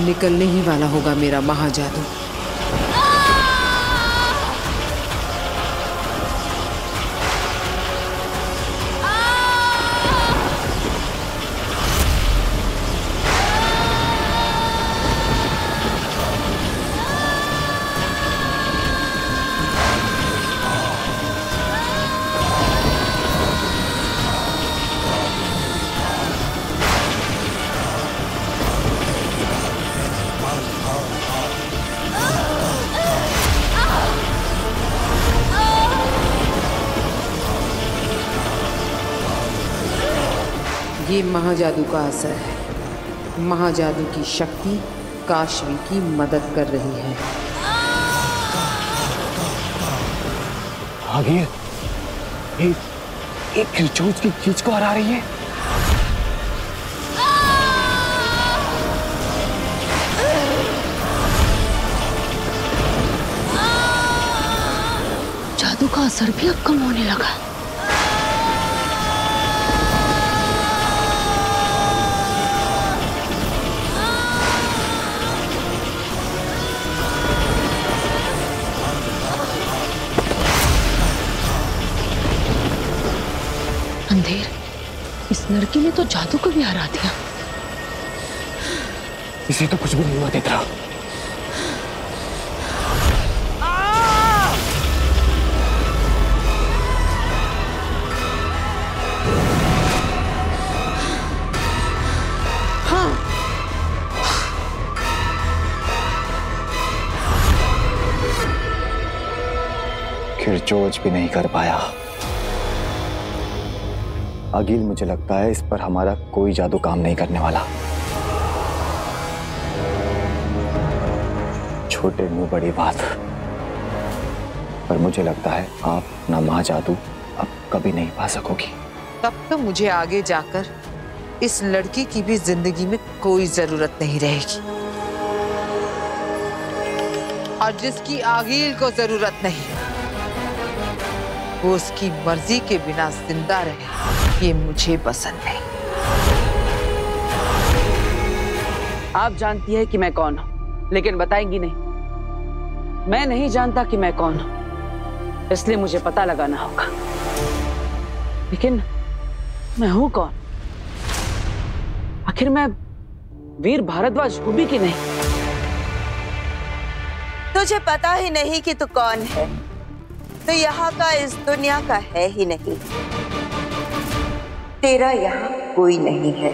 निकलने ही वाला होगा मेरा महाजादू। ये महाजादू का असर है। महाजादू की शक्ति काशवी की मदद कर रही है। आगे एक खिलचोच की चीज को हरा रही है। जादू का असर भी अब कम होने लगा। अंधेर, इस लड़की ने तो जादू को भी हरा दिया। इसे तो कुछ भी नहीं हुआ देख रहा। खिलचोच भी नहीं कर पाया। अगिल, मुझे लगता है इस पर हमारा कोई जादू काम नहीं करने वाला। छोटे मुंह बड़ी बात। पर मुझे लगता है आप ना महाजादू अब कभी नहीं पा सकोगी। तब तो मुझे आगे जाकर इस लड़की की भी जिंदगी में कोई जरूरत नहीं रहेगी। और जिसकी आगिल को जरूरत नहीं, वो उसकी मर्जी के बिना जिंदा रहे, ये मुझे पसंद नहीं। आप जानती है कि मैं कौन हूं, लेकिन बताएंगी नहीं। मैं नहीं जानता कि मैं कौन हूं, इसलिए मुझे पता लगाना होगा। लेकिन मैं हूं कौन? आखिर मैं वीर भारद्वाज हूं भी कि नहीं? तुझे पता ही नहीं कि तू कौन है, तो यहाँ का इस दुनिया का है ही नहीं। तेरा यहाँ कोई नहीं है।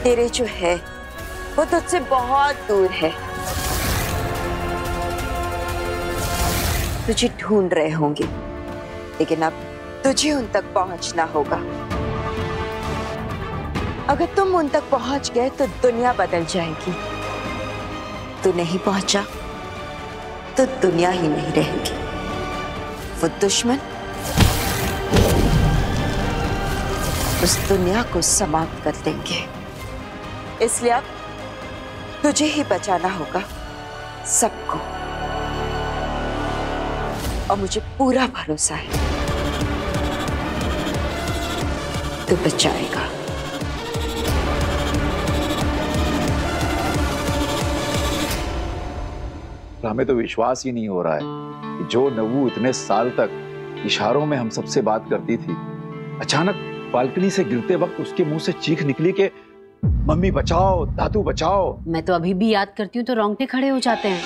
तेरे जो है वो तुझसे बहुत दूर है। तुझे ढूंढ रहे होंगे, लेकिन अब तुझे उन तक पहुंचना होगा। अगर तुम उन तक पहुंच गए तो दुनिया बदल जाएगी। तू नहीं पहुंचा तो दुनिया ही नहीं रहेगी। वो दुश्मन उस दुनिया को समाप्त कर देंगे। इसलिए अब तुझे ही बचाना होगा सबको। और मुझे पूरा भरोसा है तू बचाएगा। हमें तो विश्वास ही नहीं हो रहा है कि जो नव्वू इतने साल तक इशारों में हम सबसे बात करती थी, अचानक बालकनी से गिरते वक्त उसके मुंह से चीख निकली कि मम्मी बचाओ, दादू बचाओ। मैं तो अभी भी याद करती हूँ तो रोंगटे खड़े हो जाते हैं।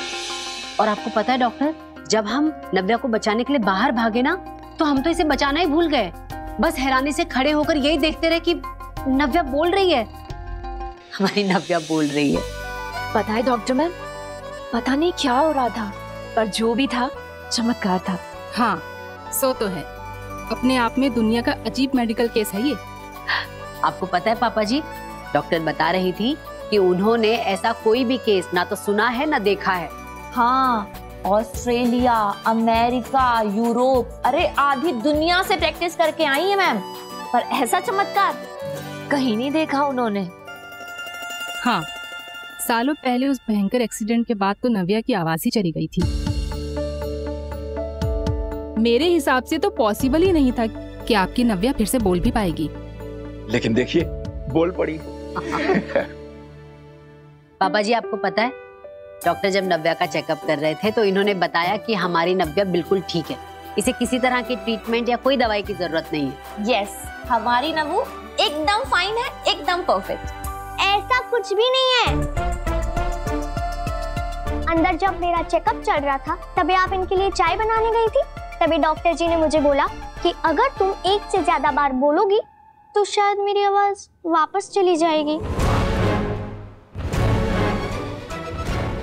और आपको पता है डॉक्टर, जब हम नव्या को बचाने के लिए बाहर भागे ना, तो हम तो इसे बचाना ही भूल गए। बस हैरानी से खड़े होकर यही देखते रहे कि नव्या बोल रही है। हमारी नव्या बोल रही है। पता है डॉक्टर मैम, पता नहीं क्या हो रहा था, पर जो भी था चमत्कार था। हाँ, सो तो है। अपने आप में दुनिया का अजीब मेडिकल केस है ये। आपको पता है पापा जी, डॉक्टर बता रही थी कि उन्होंने ऐसा कोई भी केस ना तो सुना है ना देखा है। हाँ, ऑस्ट्रेलिया, अमेरिका, यूरोप, अरे आधी दुनिया से प्रैक्टिस करके आई है मैम, पर ऐसा चमत्कार कहीं नहीं देखा उन्होंने। हाँ, सालों पहले उस भयंकर एक्सीडेंट के बाद तो नव्या की आवाज ही चली गई थी। मेरे हिसाब से तो पॉसिबल ही नहीं था कि आपकी नव्या फिर से बोल भी पाएगी। लेकिन देखिए, बोल पड़ी। पापा जी, आपको पता है डॉक्टर जब नव्या का चेकअप कर रहे थे तो इन्होंने बताया कि हमारी नव्या बिल्कुल ठीक है, इसे किसी तरह की ट्रीटमेंट या कोई दवाई की जरूरत नहीं है। यस, हमारी नव्या एकदम फाइन है, एकदम परफेक्ट। ऐसा कुछ भी नहीं है। अंदर जब मेरा चेकअप चल रहा था तभी आप इनके लिए चाय बनाने गई थी। तभी डॉक्टर जी ने मुझे बोला कि अगर तुम एक से ज्यादा बार बोलोगी तो शायद मेरी आवाज वापस चली जाएगी।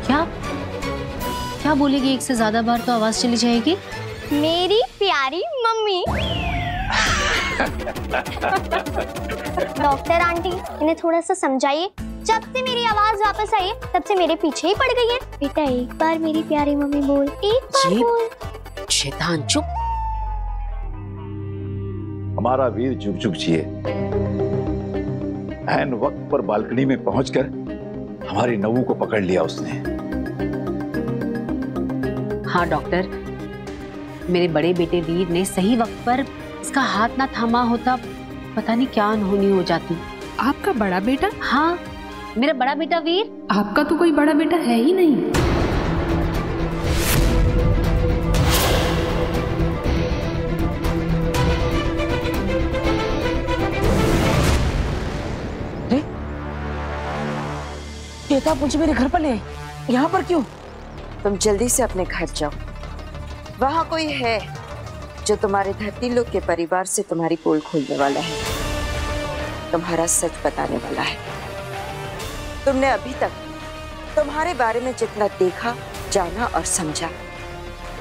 क्या क्या बोलेगी? एक से ज्यादा बार तो आवाज चली जाएगी। मेरी प्यारी मम्मी। डॉक्टर आंटी, इन्हें थोड़ा सा समझाइए। जब से मेरी आवाज वापस आई है तब से मेरे पीछे ही पड़ गई है। बेटा एक बार मेरी प्यारी मम्मी बोल, एक बार बोल। शैतान चुप। हमारा वीर जुग जुग जिए। ऐन वक्त पर बालकनी में पहुंचकर हमारी नवू को पकड़ लिया उसने। हाँ डॉक्टर, मेरे बड़े बेटे वीर ने सही वक्त पर इसका हाथ ना थामा होता, पता नहीं क्या अनहोनी हो जाती। आपका बड़ा बेटा? हाँ, मेरा बड़ा बेटा वीर। आपका तो कोई बड़ा बेटा है ही नहीं। आप मुझे मेरे घर पर ले आए, यहाँ पर क्यों? तुम जल्दी से अपने घर जाओ। वहां कोई है जो तुम्हारे धरती लोग के परिवार से तुम्हारी पोल खोलने वाला है, तुम्हारा सच बताने वाला है। तुमने अभी तक तुम्हारे बारे में जितना देखा, जाना और समझा,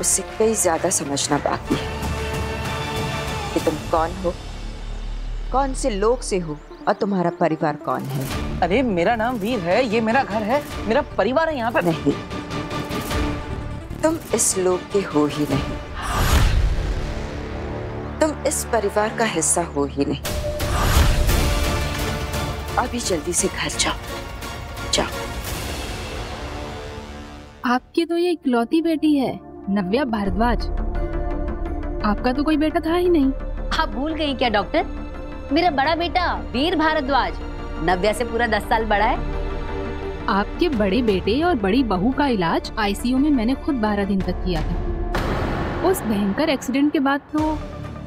उससे कई ज्यादा समझना बाकी है कि तुम कौन हो, कौन से लोग से हो और तुम्हारा परिवार कौन है। अरे मेरा नाम वीर है, ये मेरा घर है, मेरा परिवार है यहाँ पर। नहीं, तुम इस लोग के हो ही नहीं, तुम इस परिवार का हिस्सा हो ही नहीं। अभी जल्दी से घर जाओ, जाओ। आपकी तो ये इकलौती बेटी है नव्या भारद्वाज। आपका तो कोई बेटा था ही नहीं। आप भूल गई क्या डॉक्टर? मेरा बड़ा बेटा वीर भारद्वाज नव्या से पूरा 10 साल बड़ा है। आपके बड़े बेटे और बड़ी बहू का इलाज आईसीयू में मैंने खुद 12 दिन तक किया था। उस भयंकर एक्सीडेंट के बाद तो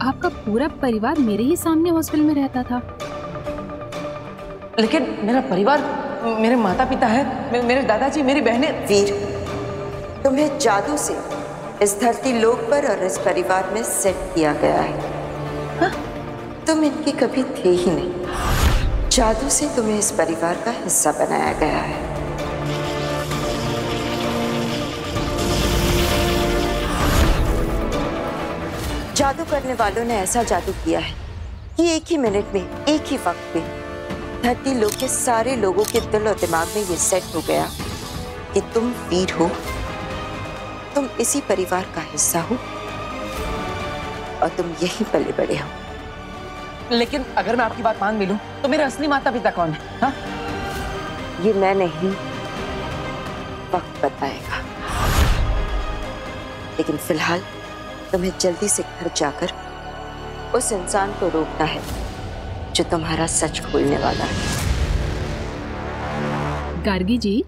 आपका पूरा परिवार मेरे ही सामने हॉस्पिटल में रहता था। लेकिन मेरा परिवार, मेरे माता पिता है, मेरे दादाजी, मेरी बहनें। वीर, तुम्हें जादू से इस धरती लोक पर और इस परिवार में सेट किया गया है। हाँ? तुम इनके कभी थे ही नहीं, जादू से तुम्हें इस परिवार का हिस्सा बनाया गया है। जादू करने वालों ने ऐसा जादू किया है कि एक ही मिनट में, एक ही वक्त में धरती लोक के सारे लोगों के दिल और दिमाग में ये सेट हो गया कि तुम वीर हो, तुम इसी परिवार का हिस्सा हो और तुम यहीं पले बड़े हो। लेकिन अगर मैं आपकी बात मान भी लूं तो मेरे असली माता पिता कौन है? हाँ? ये मैं नहीं, वक्त बताएगा। लेकिन फिलहाल तुम्हें जल्दी से घर जाकर उस इंसान को रोकना है जो तुम्हारा सच खोलने वाला है। गार्गी जी,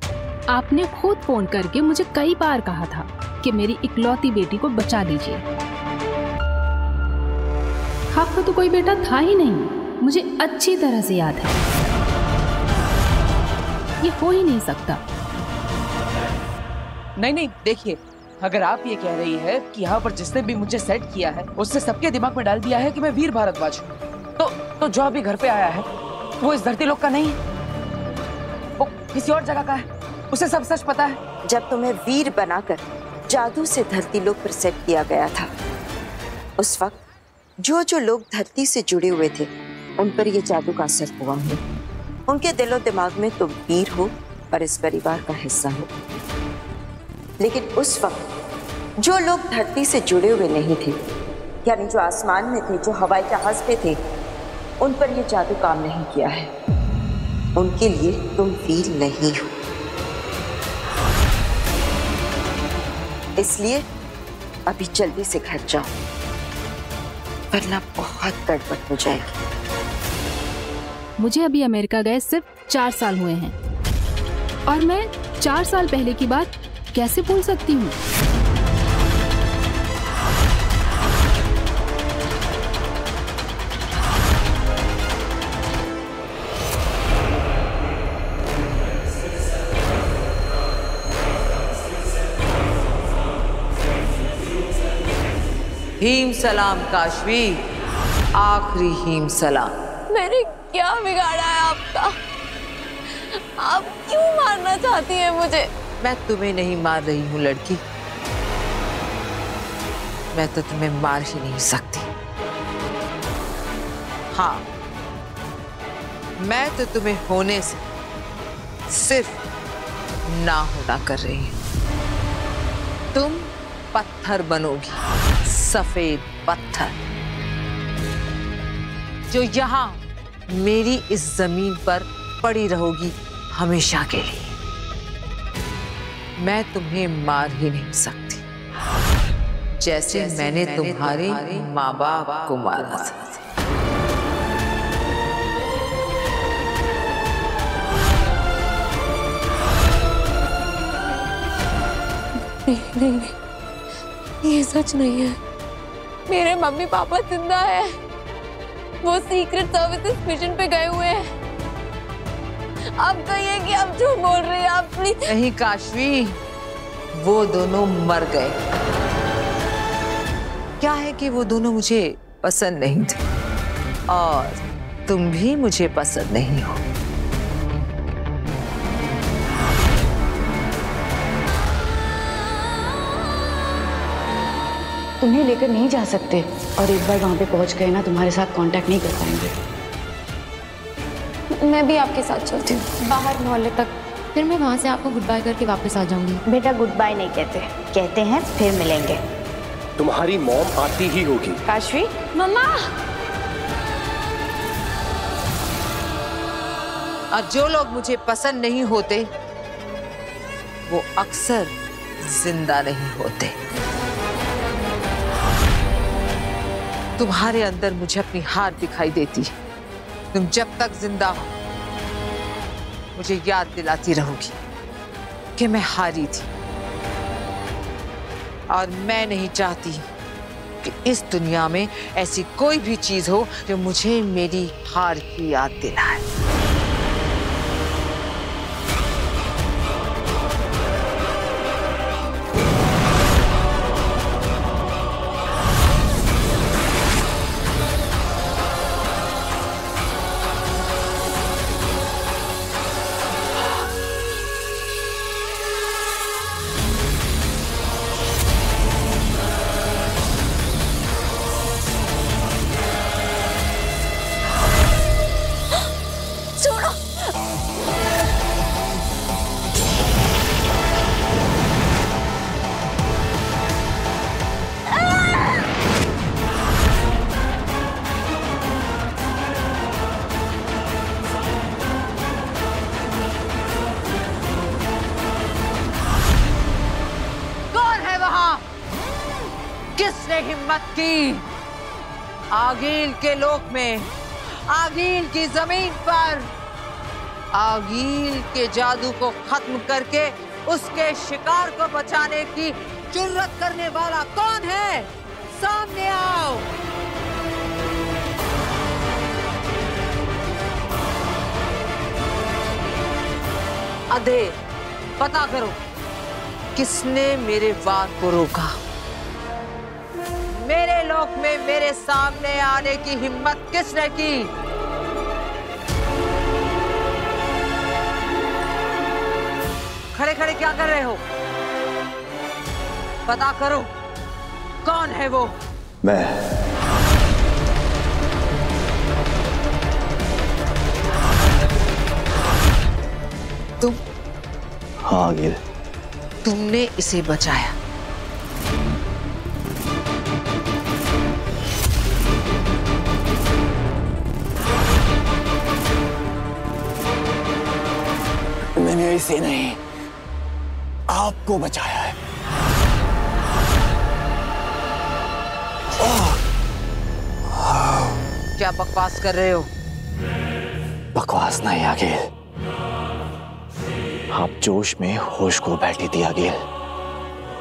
आपने खुद फोन करके मुझे कई बार कहा था कि मेरी इकलौती बेटी को बचा लीजिए। आपका तो कोई बेटा था ही नहीं, मुझे अच्छी तरह से याद है। ये हो ही नहीं सकता। नहीं, देखिए, अगर आप ये कह रही है कि यहाँ पर जिसने भी मुझे सेट किया है उससे सबके दिमाग में डाल दिया है कि मैं वीर भारद्वाज हूँ, तो जो अभी घर पे आया है वो इस धरती लोक का नहीं है, वो किसी और जगह का है। उसे सब सच पता है। जब तुम्हें वीर बनाकर जादू से धरती लोक पर सेट किया गया था, उस वक्त जो लोग धरती से जुड़े हुए थे उन पर यह जादू का असर हुआ है। उनके दिलो दिमाग में तुम वीर हो और इस परिवार का हिस्सा हो। लेकिन उस वक्त जो लोग धरती से जुड़े हुए नहीं थे, यानी जो आसमान में थे, जो हवाई जहाज पे थे, उन पर यह जादू काम नहीं किया है। उनके लिए तुम वीर नहीं हो। इसलिए अभी जल्दी से घर जाओ, वरना बहुत गड़बड़ हो जाएगी। मुझे अभी अमेरिका गए सिर्फ 4 साल हुए हैं और मैं 4 साल पहले की बात कैसे भूल सकती हूँ? हीम सलाम काशवी, आखिरी हीम सलाम। मैंने क्या बिगाड़ा है आपका? आप क्यों मारना चाहती हैं मुझे? मैं तुम्हें नहीं मार रही हूँ लड़की, मैं तो तुम्हें मार ही नहीं सकती। हाँ, मैं तो तुम्हें होने से सिर्फ ना होना कर रही हूँ। तुम पत्थर बनोगी, सफेद पत्थर, जो यहां मेरी इस जमीन पर पड़ी रहोगी हमेशा के लिए। मैं तुम्हें मार ही नहीं सकती, जैसे मैंने तुम्हारे माँ बाप को मारा था। नहीं, ये सच नहीं है। मेरे मम्मी पापा जिंदा है, वो सीक्रेट सर्विसेज मिशन पे गए हुए हैं। आप कहिए कि आप झूठ बोल रही हैं, आप प्लीज। नहीं काशवी, वो दोनों मर गए। क्या है कि वो दोनों मुझे पसंद नहीं थे और तुम भी मुझे पसंद नहीं हो। तुम्हें लेकर नहीं जा सकते और एक बार वहां पे पहुंच गए ना, तुम्हारे साथ कांटेक्ट नहीं कर पाएंगे। मैं भी आपके साथ चलती हूँ बाहर मोहल्ले तक, फिर मैं वहां से आपको गुड बाय करके वापस आ जाऊंगी। बेटा गुड बाय नहीं कहते, कहते हैं फिर मिलेंगे। तुम्हारी मॉम आती ही होगी। काशवी, मम्मा। और जो लोग मुझे पसंद नहीं होते वो अक्सर जिंदा नहीं होते। तुम्हारे अंदर मुझे अपनी हार दिखाई देती है। तुम जब तक जिंदा हो मुझे याद दिलाती रहोगी कि मैं हारी थी, और मैं नहीं चाहती कि इस दुनिया में ऐसी कोई भी चीज हो जो मुझे मेरी हार की याद दिलाए। किसने हिम्मत की आगील के लोक में, आगील की जमीन पर, आगील के जादू को खत्म करके उसके शिकार को बचाने की जुर्रत करने वाला कौन है? सामने आओ। अधे पता करो किसने मेरे वार को रोका। मेरे लोक में मेरे सामने आने की हिम्मत किसने की? खड़े खड़े क्या कर रहे हो? पता करो कौन है वो? मैं। तुम? हाँ आगिल। तुमने इसे बचाया। मैंने इसे नहीं, आपको बचाया है। क्या बकवास कर रहे हो? बकवास नहीं आगे। आप जोश में होश को बैठी थी आगे,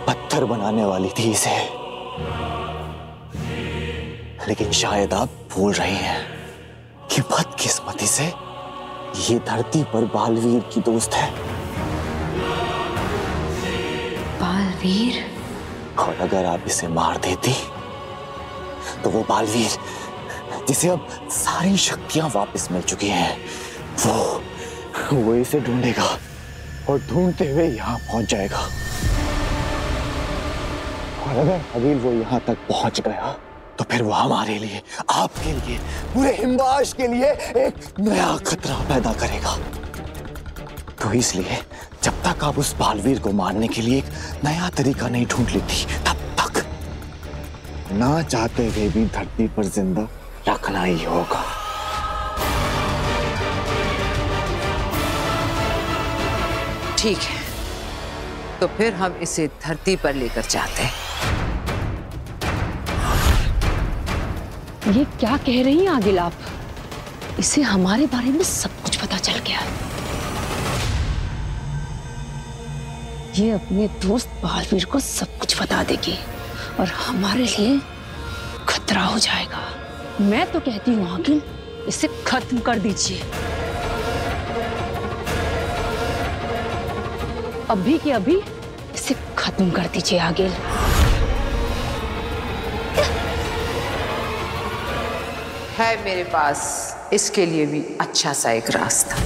पत्थर बनाने वाली थी इसे। लेकिन शायद आप भूल रही हैं कि बदकिस्मती से ये धरती पर बालवीर की दोस्त है। बालवीर? और अगर आप इसे मार देती तो वो बालवीर जिसे अब सारी शक्तियां वापस मिल चुकी हैं, वो इसे ढूंढेगा और ढूंढते हुए यहाँ पहुंच जाएगा। और अगर अभी वो यहाँ तक पहुंच गया तो फिर वो हमारे लिए, आपके लिए, पूरे हिमवाश के लिए एक नया खतरा पैदा करेगा। तो इसलिए जब तक आप उस बालवीर को मारने के लिए एक नया तरीका नहीं ढूंढ लेती, तब तक ना चाहते हुए भी धरती पर जिंदा रखना ही होगा। ठीक है, तो फिर हम इसे धरती पर लेकर जाते हैं। ये क्या कह रही हैं आगिल आप? इसे हमारे बारे में सब कुछ पता चल गया। ये अपने दोस्त बालवीर को सब कुछ बता देगी और हमारे लिए खतरा हो जाएगा। मैं तो कहती हूँ आगिल, इसे खत्म कर दीजिए। अभी के अभी इसे खत्म कर दीजिए आगिल। है मेरे पास इसके लिए भी अच्छा सा एक रास्ता।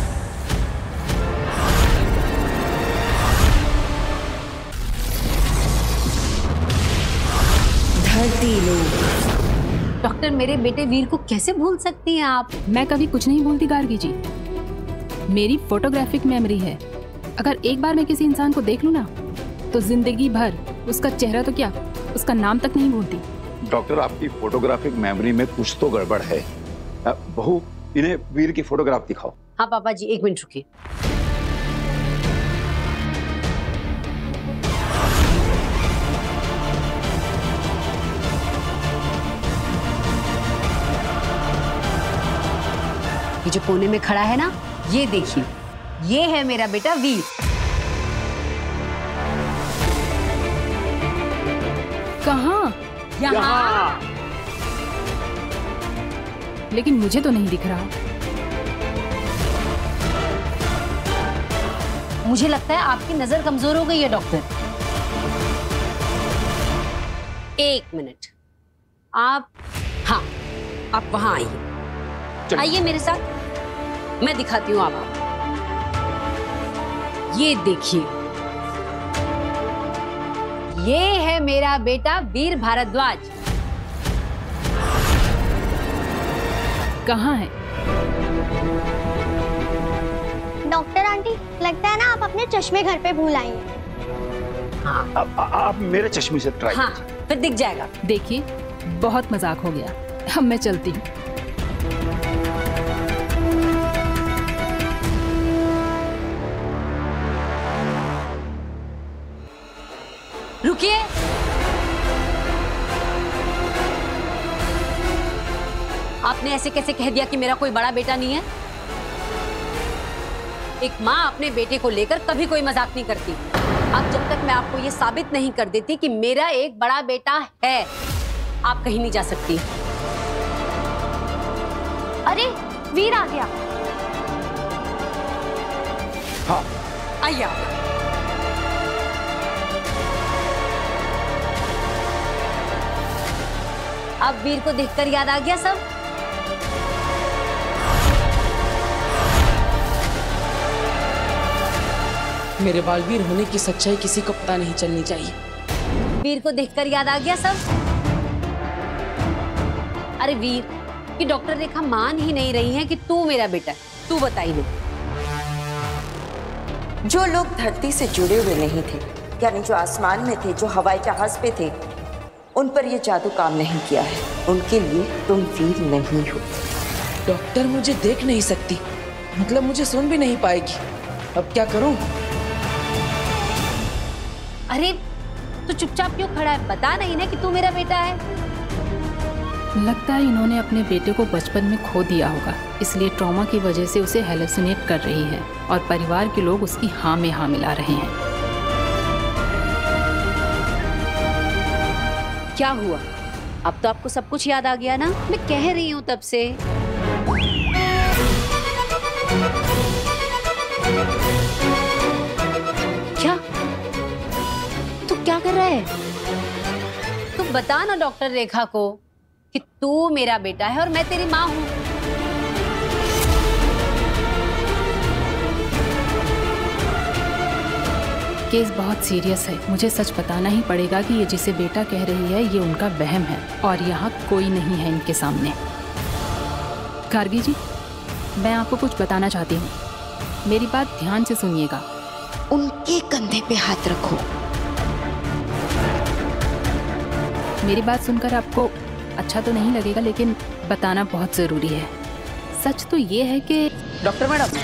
धरती लोग। डॉक्टर, मेरे बेटे वीर को कैसे भूल सकती हैं आप? मैं कभी कुछ नहीं भूलती गार्गी जी। मेरी फोटोग्राफिक मेमोरी है। अगर एक बार मैं किसी इंसान को देख लूं ना, तो जिंदगी भर उसका चेहरा तो क्या, उसका नाम तक नहीं भूलती। डॉक्टर, आपकी फोटोग्राफिक मेमोरी में कुछ तो गड़बड़ है। बहू, इन्हें वीर की फोटोग्राफ दिखाओ। हाँ पापा जी, एक मिनट रुकिए। ये जो कोने में खड़ा है ना, ये देखिए, ये है मेरा बेटा वीर। कहाँ? यहाँ। लेकिन मुझे तो नहीं दिख रहा। मुझे लगता है आपकी नजर कमजोर हो गई है डॉक्टर। एक मिनट, आप, हाँ, आप वहां आइए। आइए मेरे साथ, मैं दिखाती हूँ आपको। ये देखिए, ये है मेरा बेटा वीर भारद्वाज। कहाँ है? डॉक्टर आंटी, लगता है ना आप अपने चश्मे घर पे भूल आई हैं। हाँ, आप मेरे चश्मे से ट्राई हाँ, फिर दिख जाएगा। देखिए, बहुत मजाक हो गया। अब मैं चलती हूँ। रुकिए। आपने ऐसे कैसे कह दिया कि मेरा कोई बड़ा बेटा नहीं है? एक माँ अपने बेटे को लेकर कभी कोई मजाक नहीं करती। अब जब तक मैं आपको ये साबित नहीं कर देती कि मेरा एक बड़ा बेटा है, आप कहीं नहीं जा सकती। अरे, वीर आ गया। हाँ, आइए आप। अब वीर को देखकर याद आ गया सब? मेरे बालवीर होने की सच्चाई किसी को पता नहीं चलनी चाहिए। वीर को देखकर याद आ गया सब? अरे वीर, कि डॉक्टर रेखा मान ही नहीं रही है कि तू मेरा बेटा है। तू बताइए। जो लोग धरती से जुड़े हुए नहीं थे, यानी जो आसमान में थे, जो हवाई जहाज पे थे, उन पर यह जादू काम नहीं किया है। उनके लिए तुम वीर नहीं हो। डॉक्टर मुझे देख नहीं सकती, मतलब मुझे सुन भी नहीं पाएगी। अब क्या करूं? अरे, तू चुपचाप क्यों खड़ा है? बता नहीं ना कि तू मेरा बेटा है। लगता है इन्होंने अपने बेटे को बचपन में खो दिया होगा, इसलिए ट्रॉमा की वजह से उसे हेलुसिनेट कर रही है और परिवार के लोग उसकी हाँ में हाँ मिला रहे हैं। क्या हुआ? अब तो आपको सब कुछ याद आ गया ना? मैं कह रही हूँ तब से। क्या? तू क्या कर रहा है? तू बता ना डॉक्टर रेखा को कि तू मेरा बेटा है और मैं तेरी माँ हूँ। केस बहुत सीरियस है, मुझे सच बताना ही पड़ेगा कि ये जिसे बेटा कह रही है ये उनका वहम है और यहाँ कोई नहीं है इनके सामने। गार्गी जी, मैं आपको कुछ बताना चाहती हूँ, मेरी बात ध्यान से सुनिएगा। उनके कंधे पे हाथ रखो। मेरी बात सुनकर आपको अच्छा तो नहीं लगेगा, लेकिन बताना बहुत जरूरी है। सच तो ये है कि डॉक्टर मैडम,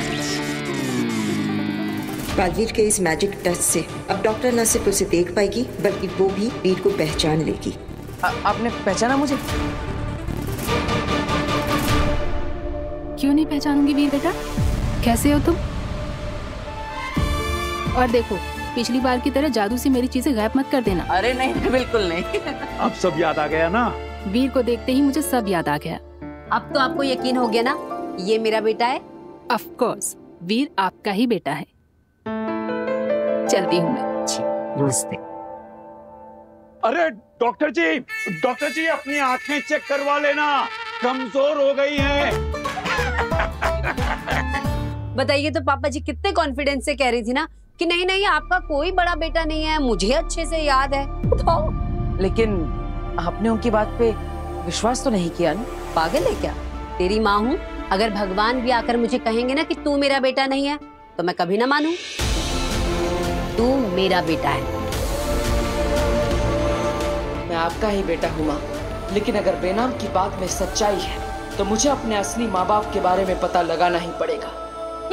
राजवीर के इस मैजिक टच से अब डॉक्टर न सिर्फ उसे देख पाएगी बल्कि वो भी वीर को पहचान लेगी। आपने पहचाना मुझे? क्यों नहीं पहचानूंगी वीर बेटा, कैसे हो तुम? और देखो, पिछली बार की तरह जादू से मेरी चीजें गायब मत कर देना। अरे नहीं, बिल्कुल नहीं। अब सब याद आ गया ना? वीर को देखते ही मुझे सब याद आ गया। अब तो आपको यकीन हो गया ना ये मेरा बेटा है? ऑफ कोर्स, वीर आपका ही बेटा है। चलती हूँ मैं। नमस्ते। अरे डॉक्टर जी अपनी आंखें चेक करवा लेना, कमजोर हो गई हैं। बताइए तो पापा जी कितने कॉन्फिडेंस से कह रही थी ना कि नहीं नहीं आपका कोई बड़ा बेटा नहीं है, मुझे अच्छे से याद है। उठाओ। लेकिन आपने उनकी बात पे विश्वास तो नहीं किया ना? पागल है क्या? तेरी माँ हूँ, अगर भगवान भी आकर मुझे कहेंगे ना कि तू मेरा बेटा नहीं है तो मैं कभी ना मानूं। तू मेरा बेटा है। मैं आपका ही बेटा हूँ माँ, लेकिन अगर बेनाम की बात में सच्चाई है तो मुझे अपने असली माँ बाप के बारे में पता लगाना ही पड़ेगा।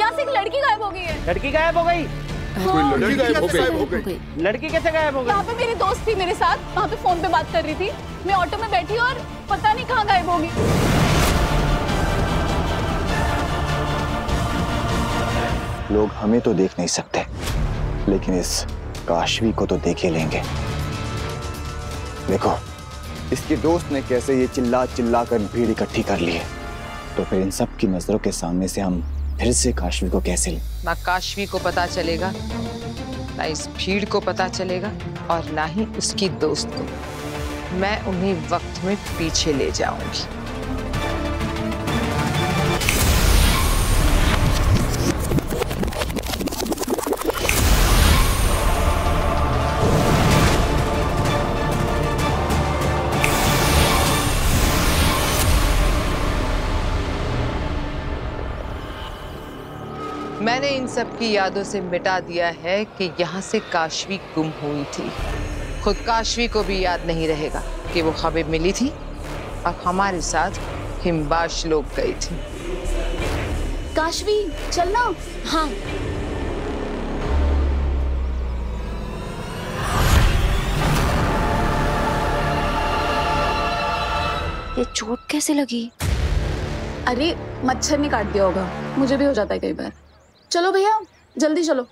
यहाँ से एक लड़की गायब हो गई है। लड़की गायब हो गई? लड़की गायब हो गई। लड़की कैसे गायब हो गई? यहाँ पे मेरी दोस्त थी मेरे साथ, वहाँ पे फोन पे बात कर रही थी। मैं ऑटो में बैठी और पता नहीं कहाँ गायब हो गई। लोग हमें तो देख नहीं सकते, लेकिन इस काशवी को तो देख ही लेंगे। देखो, इसके दोस्त ने कैसे ये चिल्ला चिल्ला कर भीड़ इकट्ठी कर ली है, तो फिर इन सब की नजरों के सामने से हम फिर से काशवी को कैसे लें? ना काशवी को पता चलेगा, ना इस भीड़ को पता चलेगा और ना ही उसकी दोस्त को। मैं उन्हें वक्त में पीछे ले जाऊंगी। मैंने इन सब की यादों से मिटा दिया है कि यहाँ से काशवी गुम हुई थी। खुद काशवी को भी याद नहीं रहेगा कि वो खबर मिली थी और हमारे साथ हिमबाश लोग गई थी। काशवी चलना। हाँ। ये चोट कैसे लगी? अरे मच्छर ने काट दिया होगा, मुझे भी हो जाता है कई बार। चलो भैया जल्दी चलो।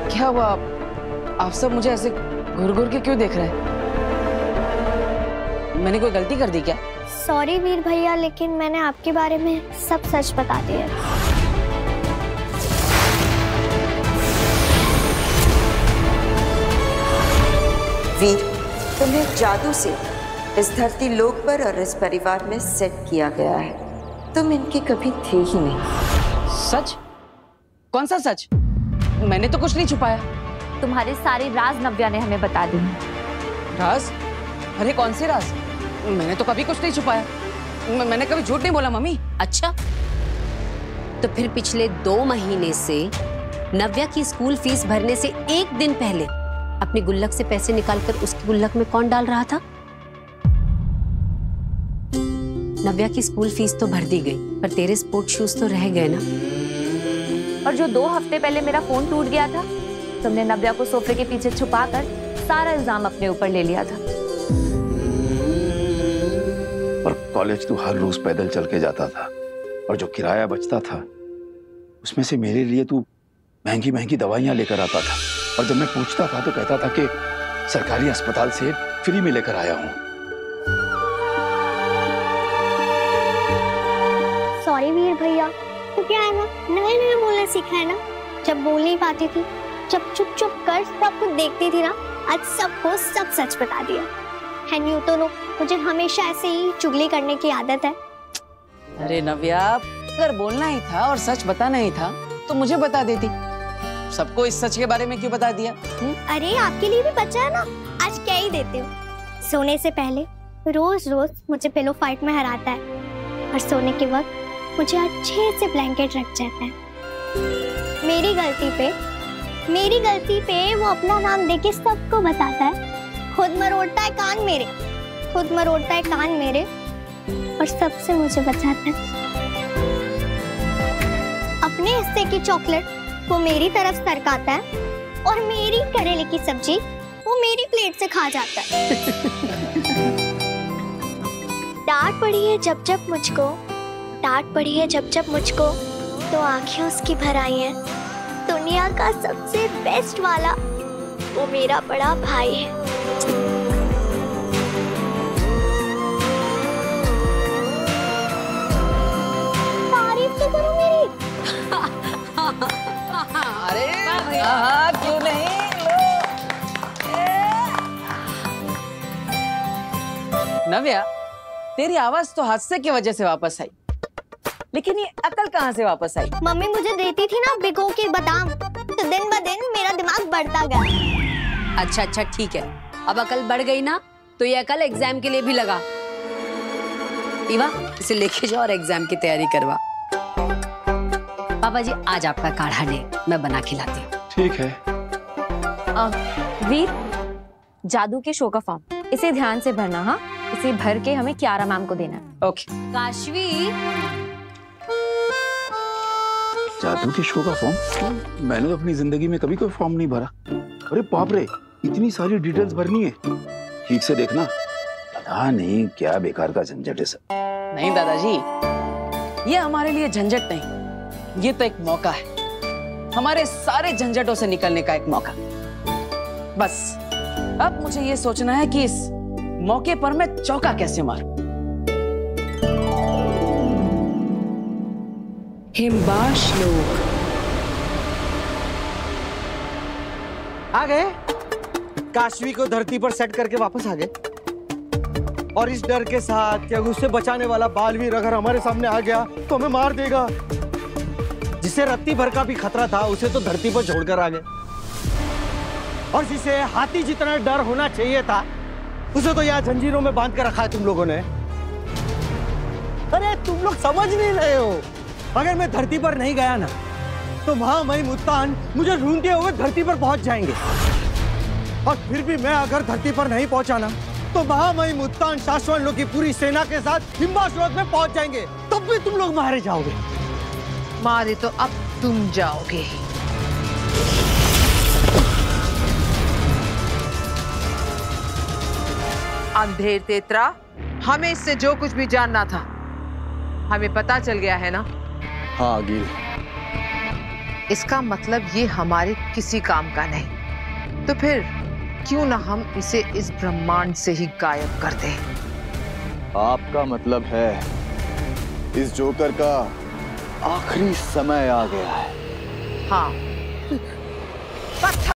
क्या हुआ? आप सब मुझे ऐसे घुर घुर के क्यों देख रहे हैं? मैंने कोई गलती कर दी क्या? सॉरी वीर भैया, लेकिन मैंने आपके बारे में सब सच बता दिया। वीर, तुम्हें जादू से इस धरती लोक पर और इस परिवार में सेट किया गया है। तुम इनके कभी थे ही नहीं। सच? कौन सा सच? मैंने तो कुछ नहीं छुपाया। तुम्हारे सारे राज नव्या ने हमें बता दी। राज? अरे कौन से राज? मैंने तो कभी कुछ नहीं छुपाया। मैंने कभी झूठ नहीं बोला मम्मी। अच्छा, तो फिर पिछले 2 महीने से नव्या की स्कूल फीस भरने से 1 दिन पहले अपनी गुल्लक से पैसे निकालकर उसकी गुल्लक में कौन डाल रहा था? नव्या की स्कूल फीस तो भर दी गई, पर तेरे स्पोर्ट शूज तो रह गए ना। और जो 2 हफ्ते पहले मेरा फोन टूट गया था, तुमने नव्या को सोफे के पीछे छुपाकर सारा इल्जाम अपने ऊपर ले लिया था। और कॉलेज तू हर रोज पैदल चल के जाता था, और जो किराया बचता था उसमें से मेरे लिए तू महंगी महंगी दवाइयां लेकर आता था। और जब मैं पूछता था तो कहता था कि सरकारी अस्पताल से फ्री में लेकर आया हूं। सॉरी वीर भैया, तो क्या है ना, नया नया बोलना सीखा है ना। जब बोल नहीं पाती थी, जब चुप चुप कर सब कुछ देखती थी ना, आज सबको सब सच बता दिया। एंड यू तो नो, मुझे हमेशा ऐसे ही चुगली करने की आदत है। अरे नव्या, अगर बोलना ही था और सच बताना ही था तो मुझे बता देती। सबको इस सच के बारे में क्यों बता दिया? अरे आपके लिए भी बचा है ना, आज क्या ही देते हो। सोने से पहले रोज रोज मुझे पिलो फाइट में हराता है, और सोने के वक्त मुझे अच्छे से ब्लैंकेट रख जाता है। मेरी गलती पे वो अपना नाम देके सबको बताता है। खुद मरोड़ता है कान मेरे, और सबसे मुझे बचाता है। अपने हिस्से की चॉकलेट वो मेरी तरफ सरकाता है, और मेरी करेले की सब्जी वो मेरी प्लेट से खा जाता है। डांट पड़ी है जब जब मुझको, तो आंखें उसकी भर आई हैं। दुनिया का सबसे बेस्ट वाला वो मेरा बड़ा भाई है। तारीफ तो करो मेरी। अरे क्यों नहीं। नव्या, तेरी आवाज तो हादसे की वजह से वापस आई, लेकिन ये अकल कहाँ से वापस आई? मम्मी मुझे देती थी ना भिगो के बादाम, तो दिन ब दिन मेरा दिमाग बढ़ता गया। अच्छा ठीक है, अब अकल बढ़ गई ना, तो ये अकल एग्जाम के लिए भी लगा। ईवा, इसे लेके जाओ और एग्जाम की तैयारी करवा। पापा जी, आज आपका काढ़ा ले, मैं बना खिलाती हूँ। ठीक है। वीर, जादू के शो का फॉर्म, इसे ध्यान से भरना। हाँ, इसे भर के हमें कियारा मैम को देना है। ओके। काशवी, जादू के शो का फॉर्म? मैंने तो अपनी जिंदगी में कभी कोई फॉर्म नहीं भरा। अरे बाप रे, इतनी सारी डिटेल्स भरनी है। ठीक से देखना, पता नहीं क्या बेकार का झंझट है सब। नहीं दादाजी, ये हमारे लिए झंझट नहीं, ये तो एक मौका है, हमारे सारे झंझटों से निकलने का एक मौका। बस अब मुझे ये सोचना है कि इस मौके पर मैं चौका कैसे मारूं। हिमबाश लोग आ गए। काशवी को धरती पर सेट करके वापस आ गए, और इस डर के साथ कि उससे बचाने वाला बालवीर अगर हमारे सामने आ गया तो हमें मार देगा। जिसे रत्ती भर का भी खतरा था उसे तो धरती पर छोड़कर आ गए, और जिसे हाथी जितना डर होना चाहिए था उसे तो यहाँ जंजीरों में बांध कर रखा है तुम लोगों ने। अरे तुम लोग समझ नहीं रहे हो, अगर मैं धरती पर नहीं गया ना, तो महामहिम मुत्तान मुझे ढूंढते हुए धरती पर पहुंच जाएंगे। और फिर भी मैं अगर धरती पर नहीं पहुंचा ना, तो महामहिम मुत्तान शाश्वत लोग की पूरी सेना के साथ हिमबाश लोक में पहुंच जाएंगे। तब भी तुम लोग मारे जाओगे। मारे तो अब तुम जाओगे। अंधेर तेतरा, हमें इससे जो कुछ भी जानना था हमें पता चल गया है ना? हाँ गिल। इसका मतलब ये हमारे किसी काम का नहीं, तो फिर क्यों ना हम इसे इस ब्रह्मांड से ही गायब कर दें? आपका मतलब है इस जोकर का आखिरी समय आ गया है? हाँ।